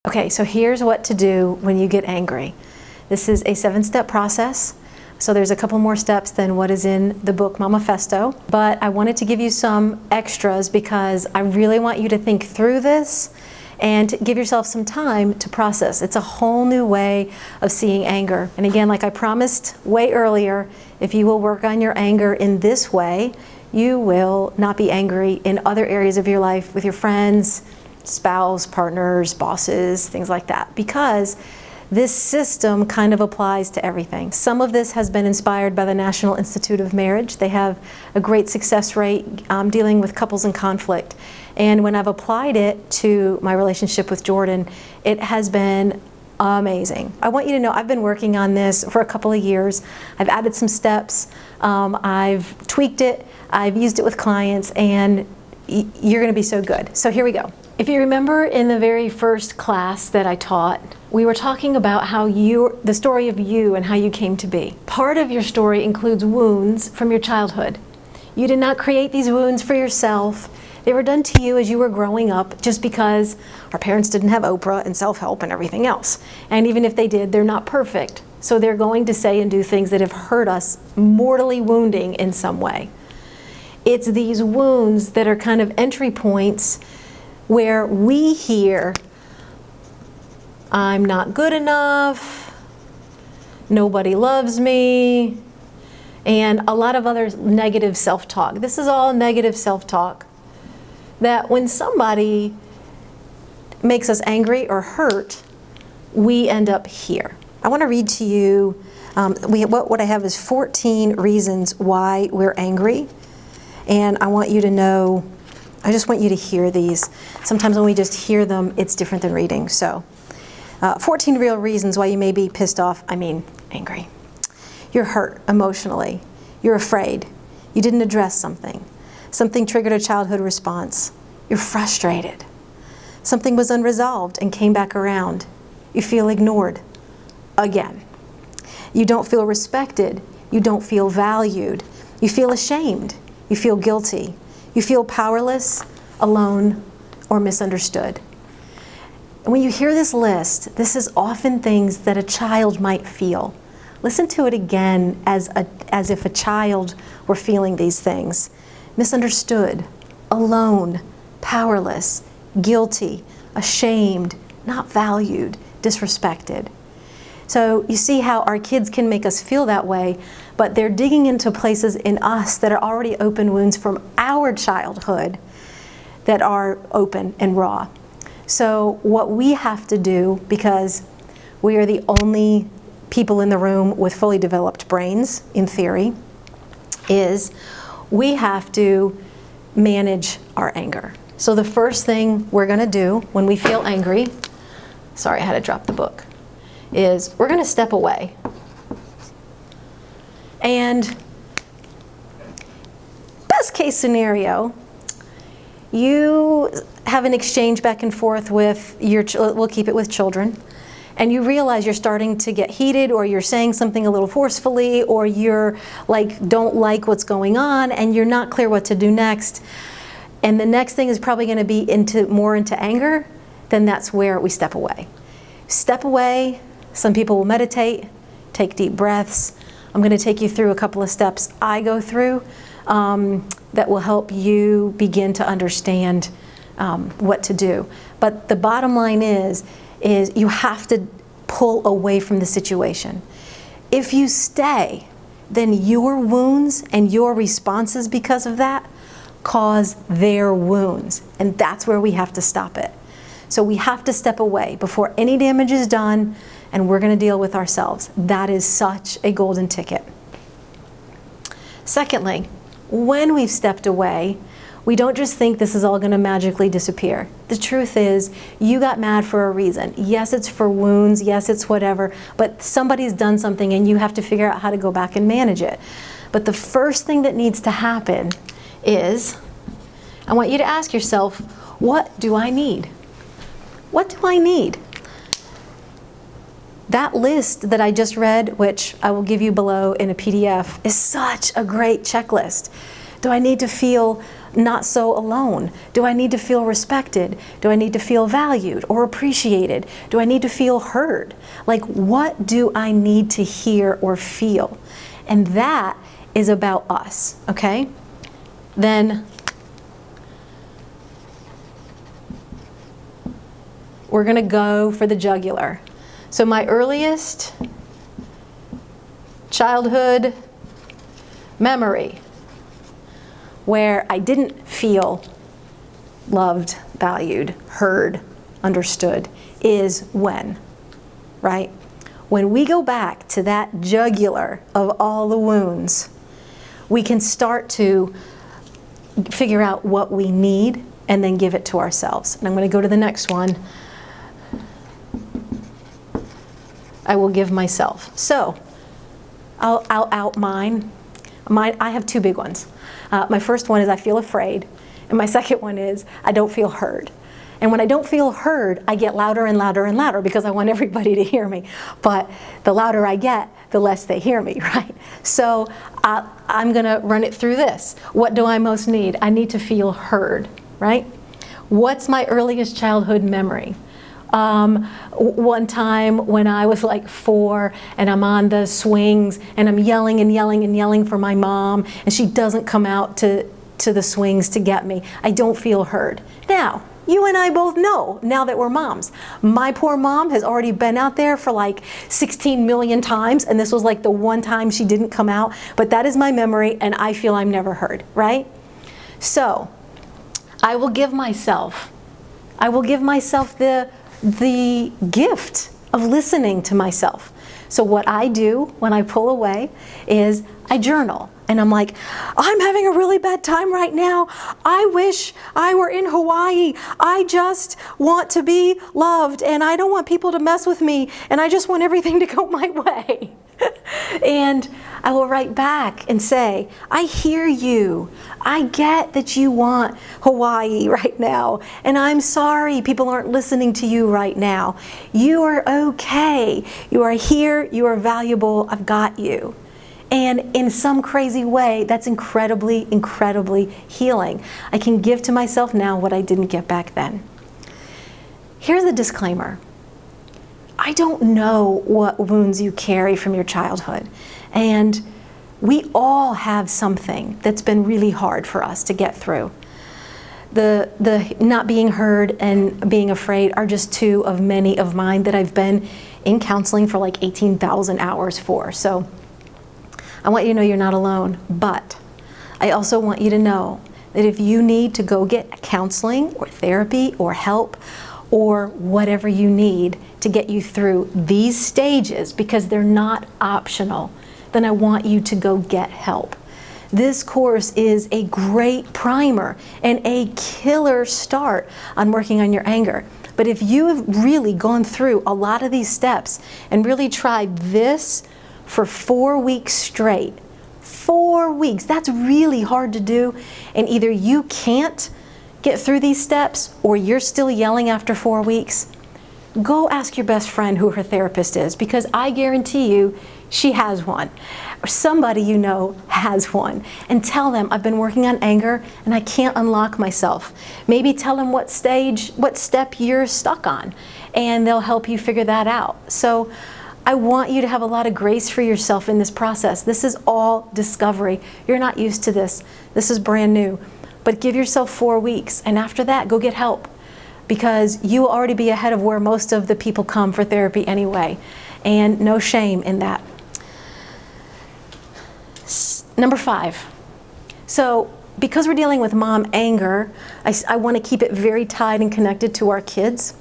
Okay, so here's what to do when you get angry. This is a 7-step process. So there's a couple more steps than what is in the book Mamifesto, but I wanted to give you some extras because I really want you to think through this and give yourself some time to process. It's a whole new way of seeing anger. And again, like I promised way earlier, if you will work on your anger in this way, you will not be angry in other areas of your life with your friends, spouse, partners, bosses, things like that, because this system kind of applies to everything. Some of this has been inspired by the National Institute of Marriage. They have a great success rate dealing with couples in conflict. And when I've applied it to my relationship with Jordan, it has been amazing. I want you to know I've been working on this for a couple of years. I've added some steps. I've tweaked it. I've used it with clients, and you're going to be so good. So here we go. If you remember in the very first class that I taught, we were talking about how the story of you and how you came to be. Part of your story includes wounds from your childhood. You did not create these wounds for yourself. They were done to you as you were growing up just because our parents didn't have Oprah and self-help and everything else. And even if they did, they're not perfect. So they're going to say and do things that have hurt us, mortally wounding in some way. It's these wounds that are kind of entry points where we hear, I'm not good enough, nobody loves me, and a lot of other negative self-talk. This is all negative self-talk that when somebody makes us angry or hurt, we end up here. I want to read to you, what I have is 14 reasons why we're angry, and I want you to know, I just want you to hear these. Sometimes when we just hear them, it's different than reading. So, 14 real reasons why you may be pissed off, angry. You're hurt emotionally. You're afraid. You didn't address something. Something triggered a childhood response. You're frustrated. Something was unresolved and came back around. You feel ignored. Again. You don't feel respected. You don't feel valued. You feel ashamed. You feel guilty. You feel powerless, alone, or misunderstood. And when you hear this list, this is often things that a child might feel. Listen to it again as if a child were feeling these things. Misunderstood, alone, powerless, guilty, ashamed, not valued, disrespected. So you see how our kids can make us feel that way, but they're digging into places in us that are already open wounds from our childhood that are open and raw. So what we have to do, because we are the only people in the room with fully developed brains, in theory, is we have to manage our anger. So the first thing we're going to do when we feel angry, sorry, I had to drop the book, is we're going to step away. And best case scenario, you have an exchange back and forth with we'll keep it with children, and you realize you're starting to get heated, or you're saying something a little forcefully, or you're don't like what's going on, and you're not clear what to do next. And the next thing is probably going to be more into anger. Then that's where we step away. Step away. Some people will meditate, take deep breaths. I'm going to take you through a couple of steps I go through that will help you begin to understand what to do. But the bottom line is you have to pull away from the situation. If you stay, then your wounds and your responses because of that cause their wounds. And that's where we have to stop it. So we have to step away before any damage is done, and we're going to deal with ourselves. That is such a golden ticket. Secondly, when we've stepped away, we don't just think this is all going to magically disappear. The truth is, you got mad for a reason. Yes, it's for wounds. Yes, it's whatever. But somebody's done something, and you have to figure out how to go back and manage it. But the first thing that needs to happen is, I want you to ask yourself, what do I need? What do I need? That list that I just read, which I will give you below in a PDF, is such a great checklist. Do I need to feel not so alone? Do I need to feel respected? Do I need to feel valued or appreciated? Do I need to feel heard? Like, what do I need to hear or feel? And that is about us, okay? Then we're going to go for the jugular. So my earliest childhood memory where I didn't feel loved, valued, heard, understood is when, right? When we go back to that jugular of all the wounds, we can start to figure out what we need and then give it to ourselves. And I'm going to go to the next one. I will give myself. So I'll out mine. I have two big ones. My first one is I feel afraid, and my second one is I don't feel heard. And when I don't feel heard, I get louder and louder and louder because I want everybody to hear me. But the louder I get, the less they hear me, right? So I'm going to run it through this. What do I most need? I need to feel heard, right? What's my earliest childhood memory? One time when I was like 4 and I'm on the swings and I'm yelling and yelling and yelling for my mom and she doesn't come out to the swings to get me. I don't feel heard. Now, you and I both know, now that we're moms, my poor mom has already been out there for like 16 million times, and this was like the one time she didn't come out, but that is my memory, and I feel I'm never heard, right? So, I will give myself the gift of listening to myself. So what I do when I pull away is I journal. And I'm like, I'm having a really bad time right now. I wish I were in Hawaii. I just want to be loved and I don't want people to mess with me and I just want everything to go my way. And I will write back and say, I hear you. I get that you want Hawaii right now. And I'm sorry people aren't listening to you right now. You are okay. You are here. You are valuable. I've got you. And in some crazy way, that's incredibly, incredibly healing. I can give to myself now what I didn't get back then. Here's a disclaimer. I don't know what wounds you carry from your childhood. And we all have something that's been really hard for us to get through. The not being heard and being afraid are just two of many of mine that I've been in counseling for like 18,000 hours for. So I want you to know you're not alone, but I also want you to know that if you need to go get counseling or therapy or help or whatever you need to get you through these stages, because they're not optional, then I want you to go get help. This course is a great primer and a killer start on working on your anger. But if you have really gone through a lot of these steps and really tried this for 4 weeks straight, 4 weeks, that's really hard to do, and either you can't get through these steps or you're still yelling after 4 weeks, go ask your best friend who her therapist is, because I guarantee you she has one, or somebody you know has one, and tell them I've been working on anger and I can't unlock myself. Maybe tell them what step you're stuck on, and they'll help you figure that out. So I want you to have a lot of grace for yourself in this process. This is all discovery. You're not used to this. This is brand new. But give yourself 4 weeks, and after that, go get help, because you will already be ahead of where most of the people come for therapy anyway, and no shame in that. Number 5. So because we're dealing with mom anger, I want to keep it very tied and connected to our kids.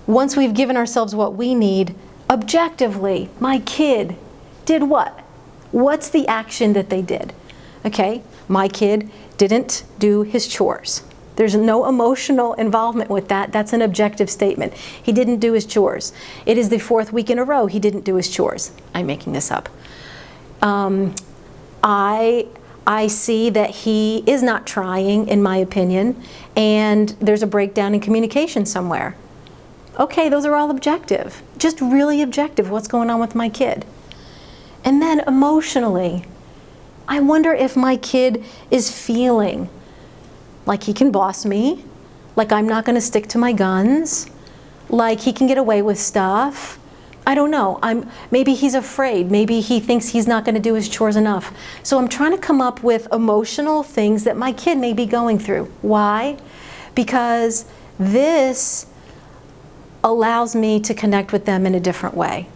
Once we've given ourselves what we need, objectively, my kid did what? What's the action that they did? Okay, my kid didn't do his chores. There's no emotional involvement with that. That's an objective statement. He didn't do his chores. It is the 4th week in a row he didn't do his chores. I'm making this up. I see that he is not trying, in my opinion, and there's a breakdown in communication somewhere. Okay, those are all objective. Just really objective, what's going on with my kid. And then emotionally, I wonder if my kid is feeling like he can boss me, like I'm not going to stick to my guns, like he can get away with stuff. I don't know. Maybe he's afraid. Maybe he thinks he's not going to do his chores enough. So I'm trying to come up with emotional things that my kid may be going through. Why? Because this allows me to connect with them in a different way.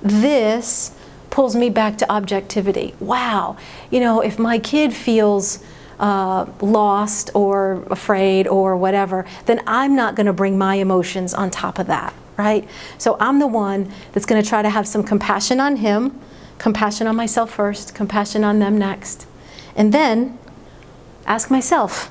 This pulls me back to objectivity. Wow, if my kid feels lost or afraid or whatever, then I'm not going to bring my emotions on top of that, right? So I'm the one that's going to try to have some compassion on him, compassion on myself first, compassion on them next, and then ask myself,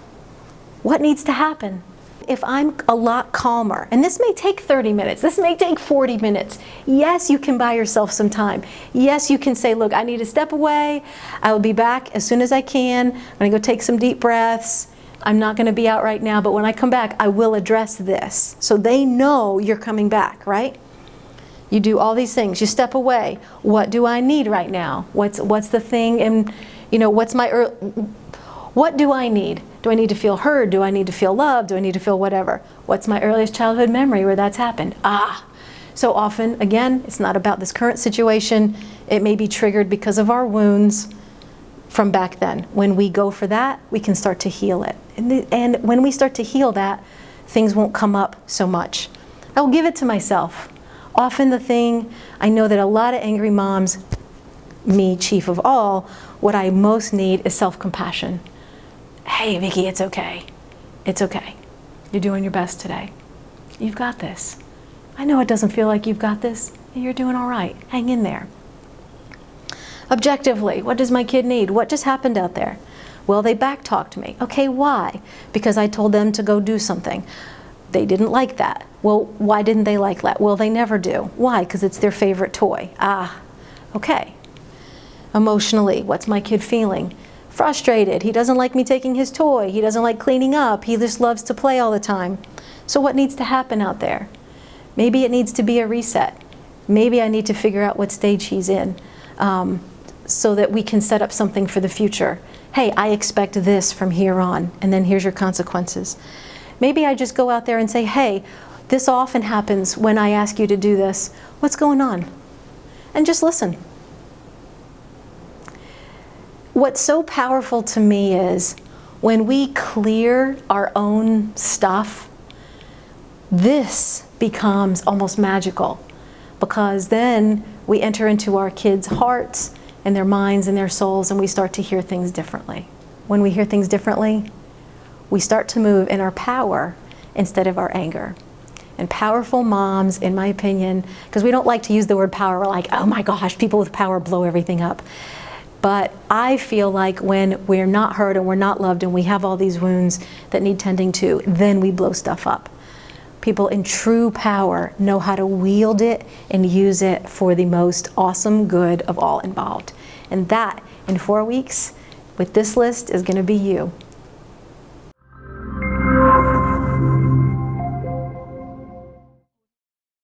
what needs to happen? If I'm a lot calmer, and this may take 30 minutes, this may take 40 minutes, yes, you can buy yourself some time. Yes, you can say, look, I need to step away. I will be back as soon as I can. I'm going to go take some deep breaths. I'm not going to be out right now, but when I come back, I will address this. So they know you're coming back, right? You do all these things. You step away. What do I need right now? What's the thing? And, what do I need? Do I need to feel heard? Do I need to feel loved? Do I need to feel whatever? What's my earliest childhood memory where that's happened? So often, again, it's not about this current situation. It may be triggered because of our wounds from back then. When we go for that, we can start to heal it. And when we start to heal that, things won't come up so much. I will give it to myself. Often the thing, I know that a lot of angry moms, me chief of all, what I most need is self-compassion. Hey, Vicki, it's okay. It's okay. You're doing your best today. You've got this. I know it doesn't feel like you've got this. You're doing all right. Hang in there. Objectively, what does my kid need? What just happened out there? Well, they backtalked me. Okay, why? Because I told them to go do something. They didn't like that. Well, why didn't they like that? Well, they never do. Why? Because it's their favorite toy. Okay. Emotionally, what's my kid feeling? Frustrated. He doesn't like me taking his toy. He doesn't like cleaning up. He just loves to play all the time. So what needs to happen out there? Maybe it needs to be a reset. Maybe I need to figure out what stage he's in so that we can set up something for the future. Hey, I expect this from here on, and then here's your consequences. Maybe I just go out there and say, hey, this often happens when I ask you to do this. What's going on? And just listen. What's so powerful to me is when we clear our own stuff, this becomes almost magical, because then we enter into our kids' hearts and their minds and their souls, and we start to hear things differently. When we hear things differently, we start to move in our power instead of our anger. And powerful moms, in my opinion, because we don't like to use the word power, we're like, oh my gosh, people with power blow everything up. But I feel like when we're not heard and we're not loved and we have all these wounds that need tending to, then we blow stuff up. People in true power know how to wield it and use it for the most awesome good of all involved. And that, in 4 weeks, with this list, is going to be you.